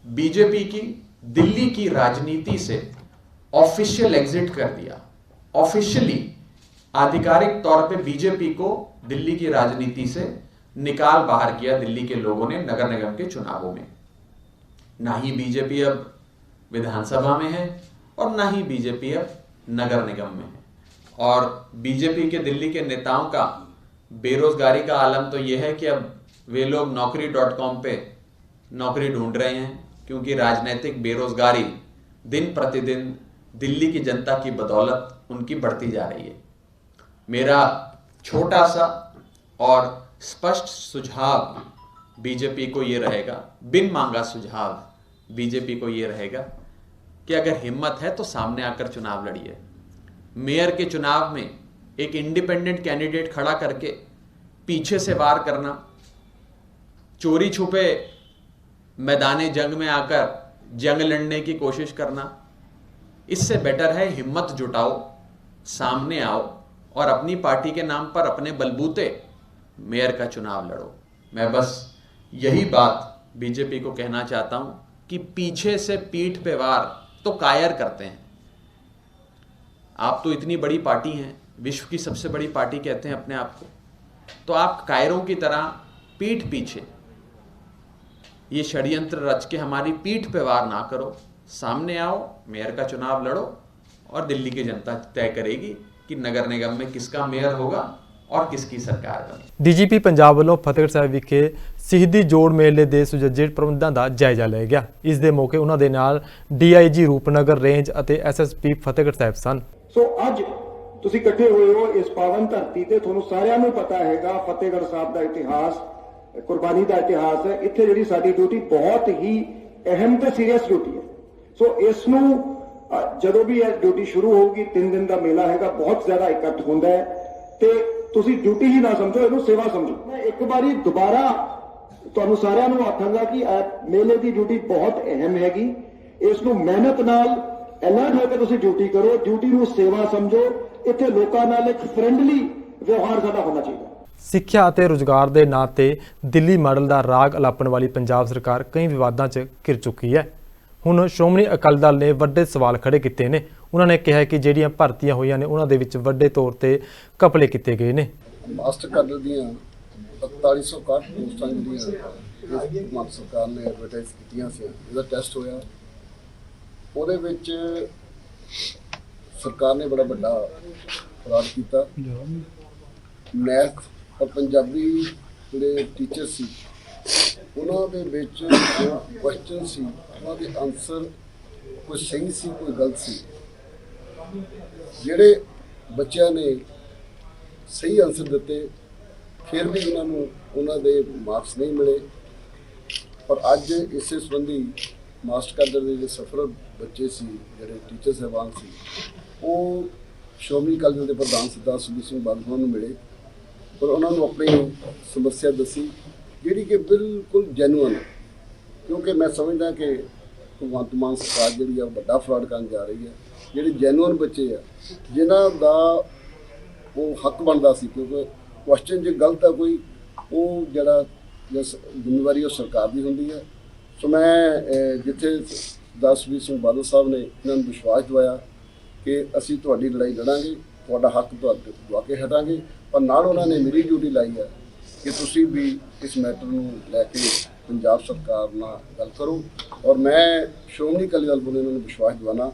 बीजेपी की दिल्ली की राजनीति से ऑफिशियल एग्जिट कर दिया। ऑफिशियली आधिकारिक तौर पे बीजेपी को दिल्ली की राजनीति से निकाल बाहर किया दिल्ली के लोगों ने नगर निगम के चुनावों में। ना ही बीजेपी अब विधानसभा में है और ना ही बीजेपी अब नगर निगम में है। और बीजेपी के दिल्ली के नेताओं का बेरोजगारी का आलम तो यह है कि अब वे लोग naukri.com पे नौकरी ढूंढ रहे हैं, क्योंकि राजनीतिक बेरोजगारी दिन प्रतिदिन दिल्ली की जनता की बदौलत उनकी बढ़ती जा रही है। मेरा छोटा सा और स्पष्ट सुझाव बीजेपी को ये रहेगा, बिन मांगा सुझाव बीजेपी को ये रहेगा कि अगर हिम्मत है तो सामने आकर चुनाव लड़िए। मेयर के चुनाव में एक इंडिपेंडेंट कैंडिडेट खड़ा करके पीछे से वार करना, चोरी छुपे मैदाने जंग में आकर जंग लड़ने की कोशिश करना, इससे बेटर है हिम्मत जुटाओ, सामने आओ और अपनी पार्टी के नाम पर अपने बलबूते मेयर का चुनाव लड़ो। मैं बस यही बात बीजेपी को कहना चाहता हूं कि पीछे से पीठ पे वार तो कायर करते हैं। आप तो इतनी बड़ी पार्टी हैं, विश्व की सबसे बड़ी पार्टी कहते हैं अपने आप को, तो आप कायरों की तरह पीठ पीछे ये षड्यंत्र रच के हमारी पीठ पे वार ना करो, सामने आओ, मेयर का चुनाव लड़ो और दिल्ली की जनता तय करेगी कि नगर निगम में किसका मेयर होगा और किसकी सरकार बने। ਡੀਜੀਪੀ ਪੰਜਾਬ ਵੱਲੋਂ ਫਤਿਹਗੜ੍ਹ ਸਾਹਿਬ ਵਿਖੇ ਸਿੱਧੀ ਜੋੜ ਮੇਲੇ ਦੇ ਸੁਚੱਜੇ ਪ੍ਰਬੰਧਾਂ ਦਾ ਜਾਇਜ਼ਾ ਲਿਆ ਗਿਆ। ਇਸ ਦੇ ਮੌਕੇ ਉਹਨਾਂ ਦੇ ਨਾਲ ਡੀਆਈਜੀ ਰੂਪਨਗਰ ਰੇਂਜ ਅਤੇ ਐਸਐਸਪੀ ਫਤਿਹਗੜ੍ਹ ਸਾਹਿਬ ਸਨ। ਸੋ ਅੱਜ ਤੁਸੀਂ ਇਕੱਠੇ ਹੋਏ ਹੋ ਇਸ ਪਾਵਨ ਧਰਤੀ ਤੇ, ਤੁਹਾਨੂੰ ਸਾਰਿਆਂ ਨੂੰ ਪਤਾ ਹੈਗਾ ਫਤਿਹਗੜ੍ਹ ਸਾਹਿਬ ਦਾ ਇਤਿਹਾਸ, ਕੁਰਬਾਨੀ ਦਾ ਇਤਿਹਾਸ ਹੈ। ਇੱਥੇ ਜਿਹੜੀ ਸਾਡੀ ਡਿਊਟੀ ਬਹੁਤ ਹੀ ਅਹਿਮ ਤੇ ਸੀਰੀਅਸ ਡਿਊਟੀ ਹੈ। ਸੋ ਇਸ ਨੂੰ ਜਦੋਂ ਵੀ ਇਹ ਡਿਊਟੀ ਸ਼ੁਰੂ ਹੋਊਗੀ, 3 ਦਿਨ ਦਾ ਮੇਲਾ ਹੈਗਾ, ਬਹੁਤ ਜ਼ਿਆਦਾ ਇਕੱਠ ਹੁੰਦਾ ਹੈ ਤੇ ਤੁਸੀਂ ਡਿਊਟੀ ਹੀ ਨਾ ਸਮਝੋ, ਇਹਨੂੰ ਸੇਵਾ ਸਮਝੋ। ਮੈਂ ਇੱਕ ਵਾਰੀ ਦੁਬਾਰਾ ਤੁਹਾਨੂੰ ਸਾਰਿਆਂ ਨੂੰ ਆਖਾਂਗਾ ਕਿ ਮੇਲੇ ਦੀ ਡਿਊਟੀ ਬਹੁਤ ਅਹਿਮ ਹੈਗੀ। ਇਸ ਨੂੰ ਮਿਹਨਤ ਨਾਲ ਅਲਰਟ ਹੋ ਕੇ ਤੁਸੀਂ ਡਿਊਟੀ ਕਰੋ, ਡਿਊਟੀ ਨੂੰ ਸੇਵਾ ਸਮਝੋ। ਇੱਥੇ ਲੋਕਾਂ ਨਾਲ ਇੱਕ ਫ੍ਰੈਂਡਲੀ ਵਿਵਹਾਰ ਸਾਡਾ ਹੋਣਾ ਚਾਹੀਦਾ। ਸਿੱਖਿਆ ਅਤੇ ਰੁਜ਼ਗਾਰ ਦੇ ਨਾਂ ਤੇ ਦਿੱਲੀ ਮਾਡਲ ਦਾ ਰਾਗ ਅਲਾਪਣ ਵਾਲੀ ਪੰਜਾਬ ਸਰਕਾਰ ਕਈ ਵਿਵਾਦਾਂ 'ਚ ਘਿਰ ਚੁੱਕੀ ਹੈ। ਹੁਣ ਸ਼੍ਰੋਮਣੀ ਅਕਾਲੀ ਦਲ ਨੇ ਵੱਡੇ ਸਵਾਲ ਖੜੇ ਕੀਤੇ ਨੇ। ਉਹਨਾਂ ਨੇ ਕਿਹਾ ਕਿ ਜਿਹੜੀਆਂ ਭਰਤੀਆਂ ਹੋਈਆਂ ਨੇ ਉਹਨਾਂ ਦੇ ਵਿੱਚ ਵੱਡੇ ਤੌਰ ਤੇ ਘਪਲੇ ਕੀਤੇ ਗਏ ਨੇ। ਮਾਸਟਰ ਕਾਡਰ ਦੀਆਂ 4561 ਪੋਸਟਾਂ ਜਿਹੜੀਆਂ ਮਾਨ ਸਰਕਾਰ ਨੇ ਐਡਵਰਟਾਈਜ਼ ਕੀਤੀਆਂ ਸੀ, ਇਹਦਾ ਟੈਸਟ ਹੋਇਆ। ਉਹਦੇ ਵਿੱਚ ਸਰਕਾਰ ਨੇ ਬੜਾ ਵੱਡਾ ਫਰਾਡ ਕੀਤਾ। ਮੈਥ ਔਰ ਪੰਜਾਬੀ ਜਿਹੜੇ ਟੀਚਰ ਸੀ, ਉਹਨਾਂ ਦੇ ਵਿੱਚ ਜੋ ਕੁਐਸਚਨ ਸੀ ਉਹਨਾਂ ਦੇ ਆਨਸਰ ਕੋਈ ਸਹੀ ਸੀ, ਕੋਈ ਗਲਤ ਸੀ। ਜਿਹੜੇ ਬੱਚਿਆਂ ਨੇ ਸਹੀ ਆਨਸਰ ਦਿੱਤੇ ਫਿਰ ਵੀ ਉਹਨਾਂ ਨੂੰ ਉਹਨਾਂ ਦੇ ਮਾਰਕਸ ਨਹੀਂ ਮਿਲੇ। ਪਰ ਅੱਜ ਇਸੇ ਸੰਬੰਧੀ ਮਾਸਟਰ ਕਾਡਰ ਦੇ ਜਿਹੜੇ ਸਫਲ ਬੱਚੇ ਸੀ, ਜਿਹੜੇ ਟੀਚਰ ਸਾਹਿਬਾਨ ਸੀ, ਉਹ ਸ਼੍ਰੋਮਣੀ ਅਕਾਲੀ ਦਲ ਦੇ ਪ੍ਰਧਾਨ ਸਰਦਾਰ ਸੁਖਬੀਰ ਸਿੰਘ ਬਾਦਲ ਨੂੰ ਮਿਲੇ ਪਰ ਉਹਨਾਂ ਨੂੰ ਆਪਣੀ ਸਮੱਸਿਆ ਦੱਸੀ, ਜਿਹੜੀ ਕਿ ਬਿਲਕੁਲ ਜੈਨੂਅਨ ਹੈ। ਕਿਉਂਕਿ ਮੈਂ ਸਮਝਦਾ ਕਿ ਭਗਵੰਤ ਮਾਨ ਸਰਕਾਰ ਜਿਹੜੀ ਆ ਵੱਡਾ ਫਰਾਡ ਕਰਨ ਜਾ ਰਹੀ ਹੈ। ਜਿਹੜੇ ਜੈਨੂਅਨ ਬੱਚੇ ਆ ਜਿਨ੍ਹਾਂ ਦਾ ਉਹ ਹੱਕ ਬਣਦਾ ਸੀ, ਕਿਉਂਕਿ ਕੁਐਸਚਨ ਜੇ ਗਲਤ ਆ ਕੋਈ, ਉਹ ਜਿਹੜਾ ਜ਼ਿੰਮੇਵਾਰੀ ਉਹ ਸਰਕਾਰ ਦੀ ਹੁੰਦੀ ਹੈ। ਸੋ ਮੈਂ ਜਿੱਥੇ ਸਰਦਾਰ ਸੁਖਬੀਰ ਸਿੰਘ ਬਾਦਲ ਸਾਹਿਬ ਨੇ ਇਹਨਾਂ ਨੂੰ ਵਿਸ਼ਵਾਸ ਦਿਵਾਇਆ ਕਿ ਅਸੀਂ ਤੁਹਾਡੀ ਲੜਾਈ ਲੜਾਂਗੇ, ਤੁਹਾਡਾ ਹੱਕ ਦਵਾ ਕੇ ਹਟਾਂਗੇ, ਪਰ ਨਾਲ ਉਹਨਾਂ ਨੇ ਮੇਰੀ ਡਿਊਟੀ ਲਾਈ ਹੈ ਕਿ ਤੁਸੀਂ ਵੀ ਇਸ ਮੈਟਰ ਨੂੰ ਲੈ ਕੇ ਪੰਜਾਬ ਸਰਕਾਰ ਨਾਲ ਗੱਲ ਕਰੋ। ਔਰ ਮੈਂ ਸ਼੍ਰੋਮਣੀ ਅਕਾਲੀ ਦਲ ਵੱਲੋਂ ਇਹਨਾਂ ਨੂੰ ਵਿਸ਼ਵਾਸ ਦਿਵਾਉਣਾ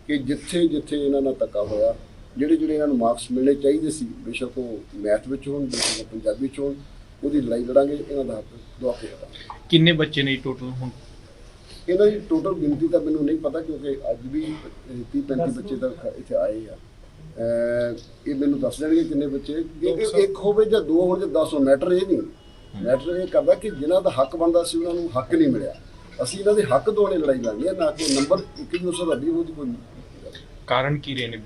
ਕਿ ਜਿੱਥੇ ਜਿੱਥੇ ਇਹਨਾਂ ਨਾਲ ਧੱਕਾ ਹੋਇਆ, ਜਿਹੜੇ ਇਹਨਾਂ ਨੂੰ ਮਾਰਕਸ ਮਿਲਣੇ ਚਾਹੀਦੇ ਸੀ, ਬੇਸ਼ੱਕ ਉਹ ਮੈਥ ਵਿੱਚ ਹੋਣ, ਬੇਸ਼ੱਕ ਉਹ ਪੰਜਾਬੀ 'ਚ ਹੋਣ, ਉਹਦੀ ਲੜਾਈ ਲੜਾਂਗੇ, ਇਹਨਾਂ ਦਾ ਹੱਕ ਦਵਾ ਕੇ ਹਟਾਂਗੇ। ਕਿੰਨੇ ਬੱਚੇ ਨੇ ਟੋਟਲ ਹੁਣ? ਇਹਨਾਂ ਦੀ ਟੋਟਲ ਗਿਣਤੀ ਤਾਂ ਮੈਨੂੰ ਨਹੀਂ ਪਤਾ, ਕਿਉਂਕਿ ਅੱਜ ਵੀ 30-35 ਬੱਚੇ ਤਾਂ ਇੱਥੇ ਆਏ ਆ। ਇਹ ਮੈਨੂੰ ਦੱਸ ਦੇਣਗੇ ਕਿੰਨੇ ਬੱਚੇ, ਇੱਕ ਹੋਵੇ ਜਾਂ 2 ਹੋਣ ਜਾਂ 10 ਹੋਣ, ਮੈਟਰ ਇਹ ਨਹੀਂ। ਮੈਟਰ ਇਹ ਕਰਦਾ ਕਿ ਜਿਨ੍ਹਾਂ ਦਾ ਹੱਕ ਬਣਦਾ ਸੀ ਉਹਨਾਂ ਨੂੰ ਹੱਕ ਨਹੀਂ ਮਿਲਿਆ। ਅਸੀਂ ਇਹਨਾਂ ਦੇ ਹੱਕ ਦਵਾਉਣੇ ਲੜਾਈ ਲੜਨੀ ਹੈ, ਨਾ ਕਿ ਨੰਬਰ 2100 ਉਹਦੀ ਕੋਈ ਕਾਰਨ ਕੀ ਰਹੇ ਨੇ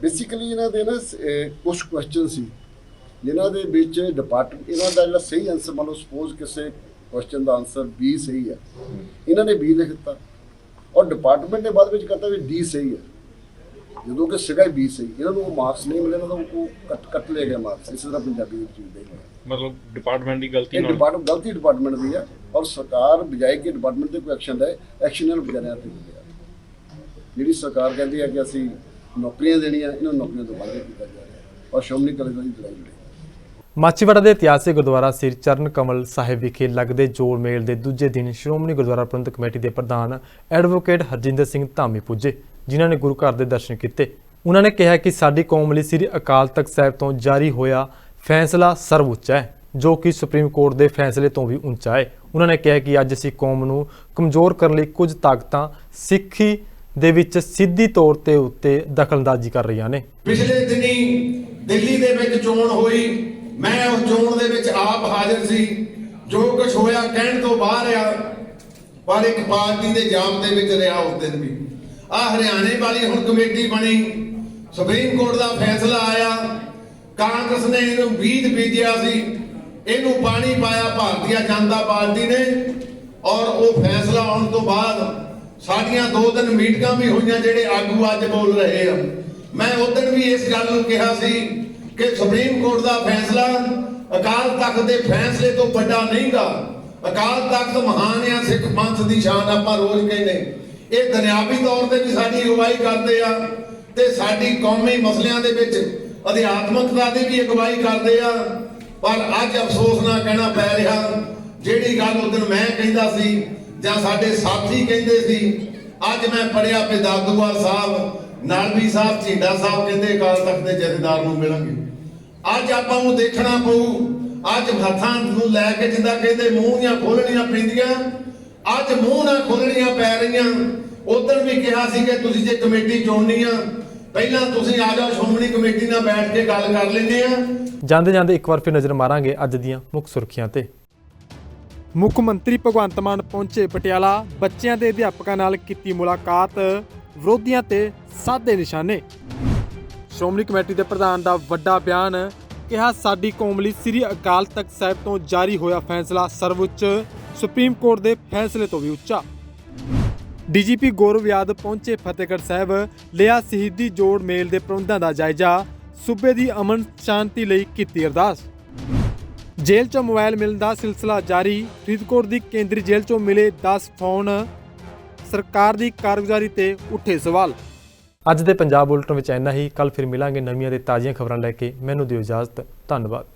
ਬੇਸਿਕਲੀ ਇਹਨਾਂ ਦੇ ਨਾ ਕੁਛ ਕੁਐਸਚਨ ਸੀ ਜਿਨ੍ਹਾਂ ਦੇ ਵਿੱਚ ਡਿਪਾਰਟਮੈਂਟ ਇਹਨਾਂ ਦਾ ਜਿਹੜਾ ਸਹੀ ਆਨਸਰ, ਮੰਨ ਲਓ ਸਪੋਜ਼ ਕਿਸੇ ਕੁਐਸਚਨ ਦਾ ਆਨਸਰ B ਸਹੀ ਹੈ, ਇਹਨਾਂ ਨੇ B ਲਿਖ ਦਿੱਤਾ ਔਰ ਡਿਪਾਰਟਮੈਂਟ ਨੇ ਬਾਅਦ ਵਿੱਚ ਕਹਤਾ ਵੀ D ਸਹੀ ਹੈ। ਜਦੋਂ ਕਿ ਸੀਗਾ ਹੀ 20 ਸੀ, ਇਹਨਾਂ ਨੂੰ ਉਹ ਮਾਰਕਸ ਨਹੀਂ ਮਿਲੇ, ਤਾਂ ਉਹ ਕੱਟ ਲਿਆ ਗਿਆ ਮਾਰਕਸ। ਇਸੇ ਤਰ੍ਹਾਂ ਪੰਜਾਬੀ ਵਿੱਚ ਚੀਜ਼ ਦੇ ਮਤਲਬ ਡਿਪਾਰਟਮੈਂਟ ਦੀ ਗਲਤੀ ਇਹ ਨਾਲ ਗਲਤੀ ਡਿਪਾਰਟਮੈਂਟ ਦੀ ਹੈ, ਔਰ ਸਰਕਾਰ ਬਜਾਏ ਕਿ ਡਿਪਾਰਟਮੈਂਟ ਤੇ ਕੋਈ ਐਕਸ਼ਨ ਲਏ, ਐਕਸ਼ਨ ਇਹਨਾਂ ਵਿਚਾਰਿਆਂ ਤੇ ਹੋ ਗਿਆ। ਜਿਹੜੀ ਸਰਕਾਰ ਕਹਿੰਦੀ ਹੈ ਕਿ ਅਸੀਂ ਨੌਕਰੀਆਂ ਦੇਣੀਆਂ, ਇਹਨਾਂ ਨੂੰ ਨੌਕਰੀਆਂ ਤੋਂ ਵਾਅਦਾ ਕੀਤਾ ਜਾ ਰਿਹਾ, ਔਰ ਸ਼੍ਰੋਮਣੀ ਅਕਾਲੀ ਦਲ ਦੀ ਲੜਾਈ ਲੜੀ। ਮਾਚੀਵਾੜਾ ਦੇ ਇਤਿਹਾਸਿਕ ਗੁਰਦੁਆਰਾ ਸ੍ਰੀ ਚਰਨ ਕਮਲ ਸਾਹਿਬ ਵਿਖੇ ਲੱਗਦੇ ਜੋੜ ਮੇਲ ਦੇ ਦੂਜੇ ਦਿਨ ਸ਼੍ਰੋਮਣੀ ਗੁਰਦੁਆਰਾ ਪ੍ਰਬੰਧਕ ਕਮੇਟੀ ਦੇ ਪ੍ਰਧਾਨ ਐਡਵੋਕੇਟ ਹਰਜਿੰਦਰ ਸਿੰਘ ਧਾਮੀ ਪੁੱਜੇ, ਜਿਨ੍ਹਾਂ ਨੇ ਗੁਰੂ ਘਰ ਦੇ ਦਰਸ਼ਨ ਕੀਤੇ। ਉਹਨਾਂ ਨੇ ਕਿਹਾ ਕਿ ਸਾਡੀ ਕੌਮ ਲਈ ਸ੍ਰੀ ਅਕਾਲ ਤਖਤ ਸਾਹਿਬ ਤੋਂ ਜਾਰੀ ਹੋਇਆ ਫੈਸਲਾ ਸਰਵਉੱਚ ਹੈ, ਜੋ ਕਿ ਸੁਪਰੀਮ ਕੋਰਟ ਦੇ ਫੈਸਲੇ ਤੋਂ ਵੀ ਉੱਚਾ ਹੈ। ਉਹਨਾਂ ਨੇ ਕਿਹਾ ਕਿ ਅੱਜ ਅਸੀਂ ਕੌਮ ਨੂੰ ਕਮਜ਼ੋਰ ਕਰਨ ਲਈ ਕੁਝ ਤਾਕਤਾਂ ਸਿੱਖੀ ਦੇ ਵਿੱਚ ਸਿੱਧੀ ਤੌਰ ਤੇ ਉੱਤੇ ਦਖਲਅੰਦਾਜ਼ੀ ਕਰ ਰਹੀਆਂ ਨੇ। ਪਿਛਲੇ ਦਿਨੀ ਦਿੱਲੀ ਦੇ ਵਿੱਚ ਚੋਣ ਹੋਈ, ਮੈਂ ਉਸ ਚੋਣ ਦੇ ਵਿੱਚ ਆਪ ਹਾਜ਼ਰ ਸੀ। ਜੋ ਕੁਝ ਹੋਇਆ ਕਹਿਣ ਤੋਂ ਬਾਹਰ ਆ, ਪਰ ਇੱਕ ਪਾਰਟੀ ਦੇ ਜਾਮ ਦੇ ਵਿੱਚ ਰਿਹਾ ਉਸ ਦਿਨ ਵੀ। ਹਰਿਆਣੇ ਵਾਲੀ ਹੁਣ ਕਮੇਟੀ ਬਣੀ, ਸੁਪਰੀਮ ਕੋਰਟ ਦਾ ਫੈਸਲਾ ਆਇਆ, ਕਾਂਗਰਸ ਨੇ ਇਹਨੂੰ ਬੀਜਿਆ ਸੀ, ਇਹਨੂੰ ਪਾਣੀ ਪਾਇਆ ਭਾਰਤੀ ਜਨਤਾ ਪਾਰਟੀ ਨੇ, ਔਰ ਉਹ ਫੈਸਲਾ ਆਉਣ ਤੋਂ ਬਾਅਦ ਸਾਡੀਆਂ 2-3 ਮੀਟਿੰਗਾਂ ਵੀ ਹੋਈਆਂ। ਜਿਹੜੇ ਆਗੂ ਅੱਜ ਬੋਲ ਰਹੇ ਆ, ਮੈਂ ਉਸ ਦਿਨ ਵੀ ਇਸ ਗੱਲ ਨੂੰ ਕਿਹਾ ਸੀ ਕਿ ਸੁਪਰੀਮ ਕੋਰਟ ਦਾ ਫੈਸਲਾ ਅਕਾਲ ਤਖਤ ਦੇ ਫੈਸਲੇ ਤੋਂ ਵੱਡਾ ਨਹੀਂਗਾ। ਅਕਾਲ ਤਖਤ ਮਹਾਨ ਆ, ਸਿੱਖ ਪੰਥ ਦੀ ਸ਼ਾਨ ਆਪਾਂ ਰੋਜ਼ ਕਹਿੰਦੇ। ਇਹ ਦੁਨਿਆਵੀ ਤੌਰ ਤੇ ਵੀ ਸਾਡੀ ਅਗਵਾਈ ਕਰਦੇ ਆ ਤੇ ਸਾਡੀ ਕੌਮੀ ਮਸਲਿਆਂ ਦੇ ਵਿੱਚ ਅਧਿਆਤਮਕਤਾ ਦੀ ਵੀ ਅਗਵਾਈ ਕਰਦੇ ਆ। ਪਰ ਅੱਜ ਅਫਸੋਸ ਨਾਲ ਕਹਿਣਾ ਪੈ ਰਿਹਾ, ਜਿਹੜੀ ਗੱਲ ਉਸ ਦਿਨ ਮੈਂ ਕਹਿੰਦਾ ਸੀ ਜਾਂ ਸਾਡੇ ਸਾਥੀ ਕਹਿੰਦੇ ਸੀ, ਅੱਜ ਮੈਂ ਪੜਿਆ ਕਿ ਦਾਦੂਵਾਲ ਸਾਹਿਬ, ਨਲਵੀ ਸਾਹਿਬ, ਝੀਂਡਾ ਸਾਹਿਬ ਕਹਿੰਦੇ ਅਕਾਲ ਤਖਤ ਦੇ ਜਥੇਦਾਰ ਨੂੰ ਮਿਲਾਂਗੇ। ਅੱਜ ਆਪਾਂ ਨੂੰ ਦੇਖਣਾ ਪਊ, ਅੱਜ ਹੱਥਾਂ ਨੂੰ ਲੈ ਕੇ ਜਿੱਦਾਂ ਕਹਿੰਦੇ ਮੂੰਹ ਦੀਆਂ ਖੋਲਣੀਆਂ ਪੈਂਦੀਆਂ, ਅੱਜ ਮੂੰਹ ਨਾ ਖੋਲਣੀਆਂ ਪੈ ਰਹੀਆਂ। ਉਧਰ ਵੀ ਕਿਹਾ ਸੀ ਕਿ ਤੁਸੀਂ ਜੇ ਕਮੇਟੀ ਚੁਣਨੀ ਆ, ਪਹਿਲਾਂ ਤੁਸੀਂ ਆ ਜਾਓ, ਸ਼੍ਰੋਮਣੀ ਕਮੇਟੀ ਨਾਲ ਬੈਠ ਕੇ ਗੱਲ ਕਰ ਲੈਂਦੇ ਆ। ਜਾਂਦੇ ਜਾਂਦੇ ਇੱਕ ਵਾਰ ਫਿਰ ਨਜ਼ਰ ਮਾਰਾਂਗੇ ਅੱਜ ਦੀਆਂ ਮੁੱਖ ਸੁਰਖੀਆਂ ਤੇ। ਮੁੱਖ ਮੰਤਰੀ ਭਗਵੰਤ ਮਾਨ ਪਹੁੰਚੇ ਪਟਿਆਲਾ, ਬੱਚਿਆਂ ਦੇ ਅਧਿਆਪਕਾਂ ਨਾਲ ਕੀਤੀ ਮੁਲਾਕਾਤ, ਵਿਰੋਧੀਆਂ ਤੇ ਸਾਧੇ ਨਿਸ਼ਾਨੇ। ਸ਼੍ਰੋਮਣੀ ਕਮੇਟੀ ਦੇ ਪ੍ਰਧਾਨ ਦਾ ਵੱਡਾ ਬਿਆਨ, ਕਿਹਾ ਸਾਡੀ ਕੌਮ ਲਈ ਸ੍ਰੀ ਅਕਾਲ ਤਖਤ ਸਾਹਿਬ ਤੋਂ ਜਾਰੀ ਹੋਇਆ ਫੈਸਲਾ ਸਰਵਉੱਚ, ਸੁਪਰੀਮ ਕੋਰਟ ਦੇ ਫੈਸਲੇ ਤੋਂ ਵੀ ਉੱਚਾ। ਡੀਜੀਪੀ ਗੌਰਵ ਯਾਦਵ ਪਹੁੰਚੇ ਫਤਿਹਗੜ੍ਹ ਸਾਹਿਬ, ਲਿਆ ਸ਼ਹੀਦੀ ਜੋੜ ਮੇਲ ਦੇ ਪ੍ਰਬੰਧਾਂ ਦਾ ਜਾਇਜ਼ਾ, ਸੂਬੇ ਦੀ ਅਮਨ ਸ਼ਾਂਤੀ ਲਈ ਕੀਤੀ ਅਰਦਾਸ। ਜੇਲ੍ਹ 'ਚੋਂ ਮੋਬਾਈਲ ਮਿਲਣ ਦਾ ਸਿਲਸਿਲਾ ਜਾਰੀ, ਫਰੀਦਕੋਟ ਦੀ ਕੇਂਦਰੀ ਜੇਲ੍ਹ 'ਚੋਂ ਮਿਲੇ 10 ਫੋਨ, ਸਰਕਾਰ ਦੀ ਕਾਰਗੁਜ਼ਾਰੀ ਤੇ ਉੱਠੇ ਸਵਾਲ। ਅੱਜ ਦੇ ਪੰਜਾਬ ਬੁਲਟਨ ਵਿੱਚ ਇੰਨਾ ਹੀ। ਕੱਲ ਫਿਰ ਮਿਲਾਂਗੇ ਨਵੀਆਂ ਤੇ ਤਾਜ਼ੀਆਂ ਖਬਰਾਂ ਲੈ ਕੇ। ਮੈਨੂੰ ਦਿਓ ਇਜਾਜ਼ਤ। ਧੰਨਵਾਦ।